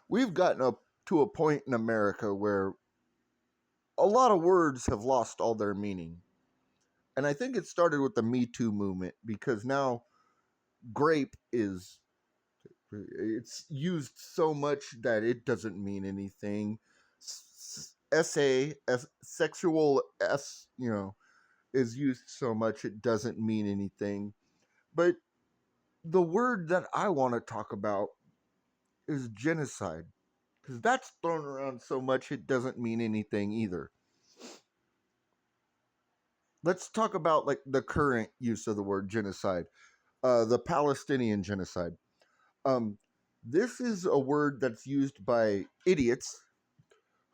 we've gotten up to a point in America where a lot of words have lost all their meaning. And I think it started with the Me Too movement because now grape is it's used so much that it doesn't mean anything. Sexual is used so much it doesn't mean anything. But the word that I want to talk about is genocide because that's thrown around so much it doesn't mean anything either. Let's talk about like the current use of the word genocide, the Palestinian genocide. Um, this is a word that's used by idiots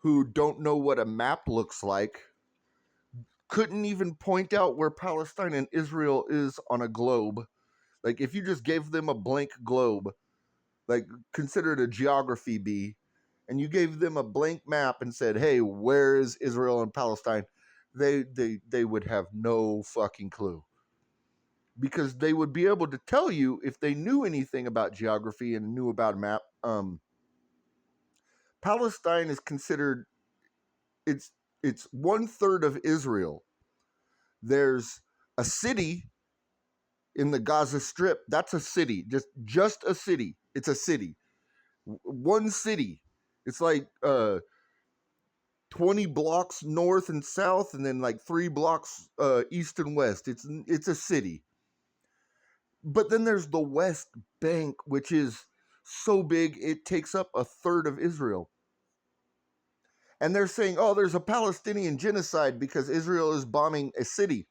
who don't know what a map looks like, couldn't even point out where Palestine and Israel is on a globe. Like if you just gave them a blank globe, like consider it a geography bee, and you gave them a blank map and said, "Hey, where is Israel and Palestine?" They would have no fucking clue because they would be able to tell you if they knew anything about geography and knew about a map. Palestine is considered it's it's 1/3 of Israel. There's a city in the Gaza Strip. That's a city, just a city. It's a city, one city. It's like 20 blocks north and south, and then like 3 blocks east and west. It's a city. But then there's the West Bank, which is so big it takes up 1/3 of Israel. And they're saying, oh, there's a Palestinian genocide because Israel is bombing a city.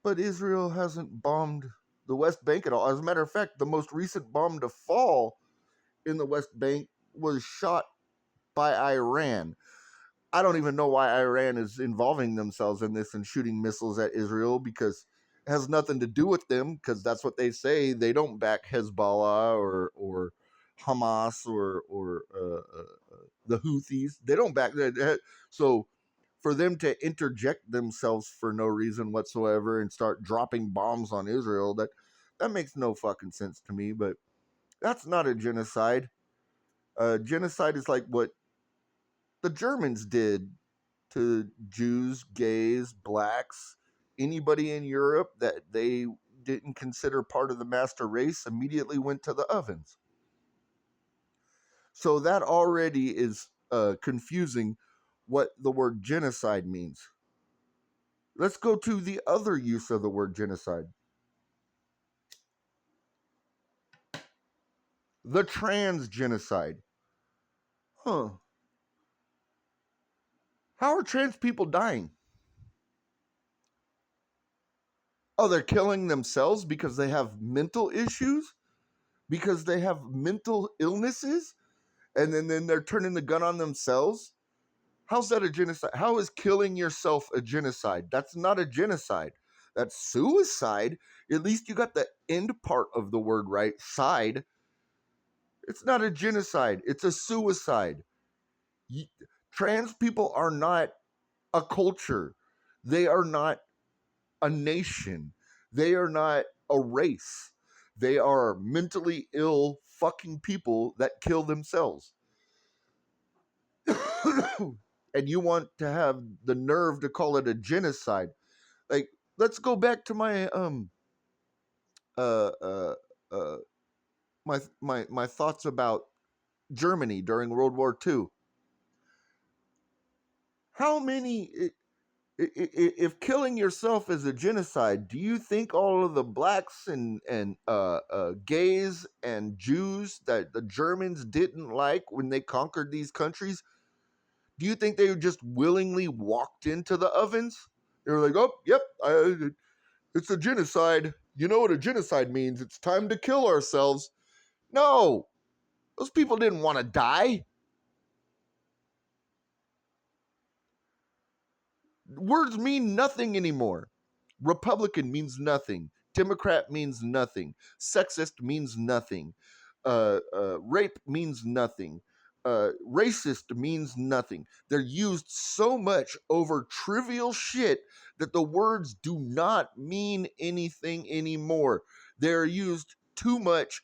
But Israel hasn't bombed the West Bank at all. As a matter of fact, the most recent bomb to fall in the West Bank was shot by Iran. I don't even know why Iran is involving themselves in this and shooting missiles at Israel because it has nothing to do with them because that's what they say. They don't back Hezbollah or Hamas or the Houthis. They don't back that. So for them to interject themselves for no reason whatsoever and start dropping bombs on Israel, that makes no fucking sense to me. But that's not a genocide. Genocide is like what the Germans did to Jews, gays, blacks, anybody in Europe that they didn't consider part of the master race immediately went to the ovens. So that already is confusing what the word genocide means. Let's go to the other use of the word genocide. The trans genocide. Huh. How are trans people dying? Oh, they're killing themselves because they have mental issues? Because they have mental illnesses? And then they're turning the gun on themselves? How's that a genocide? How is killing yourself a genocide? That's not a genocide. That's suicide. At least you got the end part of the word right. Side. It's not a genocide. It's a suicide. Trans people are not a culture. They are not a nation. They are not a race. They are mentally ill fucking people that kill themselves. And you want to have the nerve to call it a genocide. Like, let's go back to my uh uh uh my thoughts about Germany during World War II. How many if killing yourself is a genocide, do you think all of the blacks and gays and Jews that the Germans didn't like when they conquered these countries, do you think they just willingly walked into the ovens? They were like, "Oh, yep, it's a genocide. You know what a genocide means? It's time to kill ourselves." No, those people didn't want to die. Words mean nothing anymore. Republican means nothing. Democrat means nothing. Sexist means nothing. Rape means nothing. Racist means nothing. They're used so much over trivial shit that the words do not mean anything anymore. They're used too much.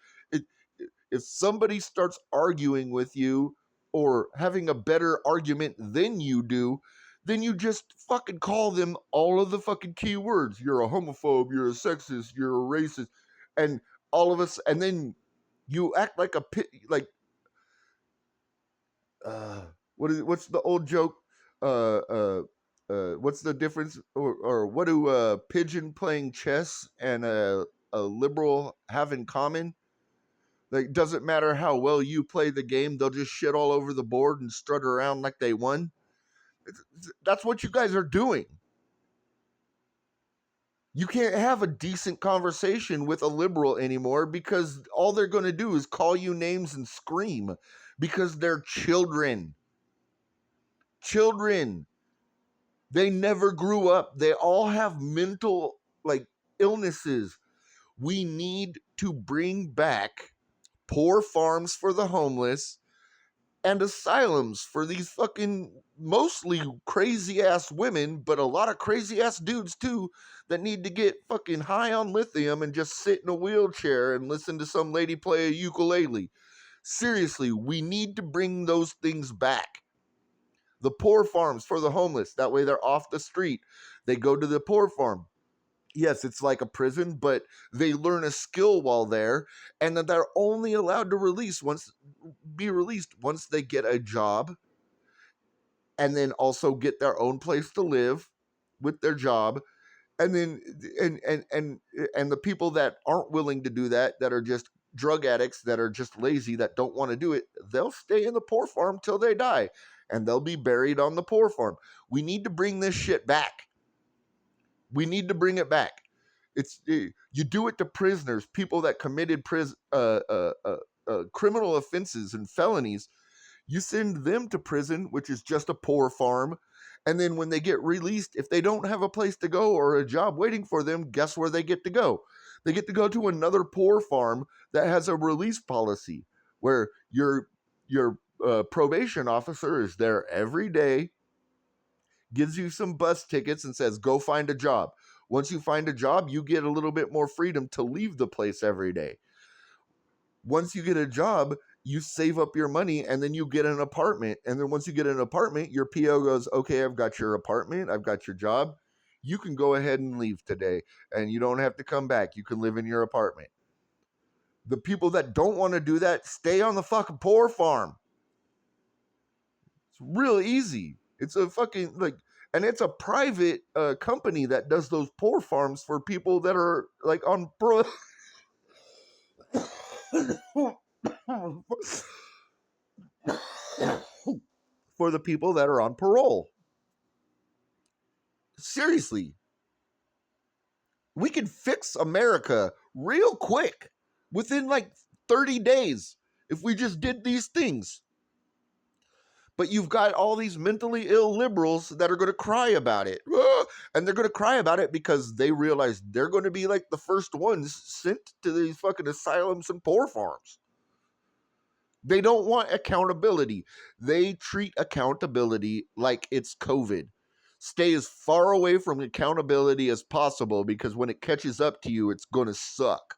if somebody starts arguing with you or having a better argument than you do, then you just fucking call them all of the fucking key words. You're a homophobe, you're a sexist, you're a racist, and all of us, and then you act like a pit, like uh, what's the old joke? Uh, uh, what's the difference, or what do pigeon playing chess and a liberal have in common? Like, doesn't matter how well you play the game, they'll just shit all over the board and strut around like they won. That's what you guys are doing. You can't have a decent conversation with a liberal anymore because all they're going to do is call you names and scream because they're children. Children. They never grew up. They all have mental like illnesses. We need to bring back poor farms for the homeless and asylums for these fucking mostly crazy ass women, but a lot of crazy ass dudes too that need to get fucking high on lithium and just sit in a wheelchair and listen to some lady play a ukulele. Seriously, we need to bring those things back. The poor farms for the homeless. That way they're off the street. They go to the poor farm. Yes, it's like a prison, but they learn a skill while there, and then they're only allowed to be released once they get a job, and then also get their own place to live with their job, and then and the people that aren't willing to do that, that are just drug addicts, that are just lazy, that don't want to do it, they'll stay in the poor farm till they die, and they'll be buried on the poor farm. We need to bring this shit back. We need to bring it back. It's you do it to prisoners, people that committed criminal offenses and felonies. You send them to prison, which is just a poor farm, and then when they get released, if they don't have a place to go or a job waiting for them, guess where they get to go? They get to go to another poor farm that has a release policy where your probation officer is there every day, gives you some bus tickets and says, go find a job. Once you find a job, you get a little bit more freedom to leave the place every day. Once you get a job, you save up your money and then you get an apartment. And then once you get an apartment, your PO goes, okay, I've got your apartment, I've got your job. You can go ahead and leave today and you don't have to come back. You can live in your apartment. The people that don't want to do that, stay on the fucking poor farm. It's real easy. It's a fucking like, and it's a private company that does those poor farms for people that are like on pro. For the people that are on parole. Seriously, we can fix America real quick within like 30 days if we just did these things. But you've got all these mentally ill liberals that are going to cry about it. And they're going to cry about it because they realize they're going to be like the first ones sent to these fucking asylums and poor farms. They don't want accountability. They treat accountability like it's COVID. Stay as far away from accountability as possible because when it catches up to you, it's going to suck.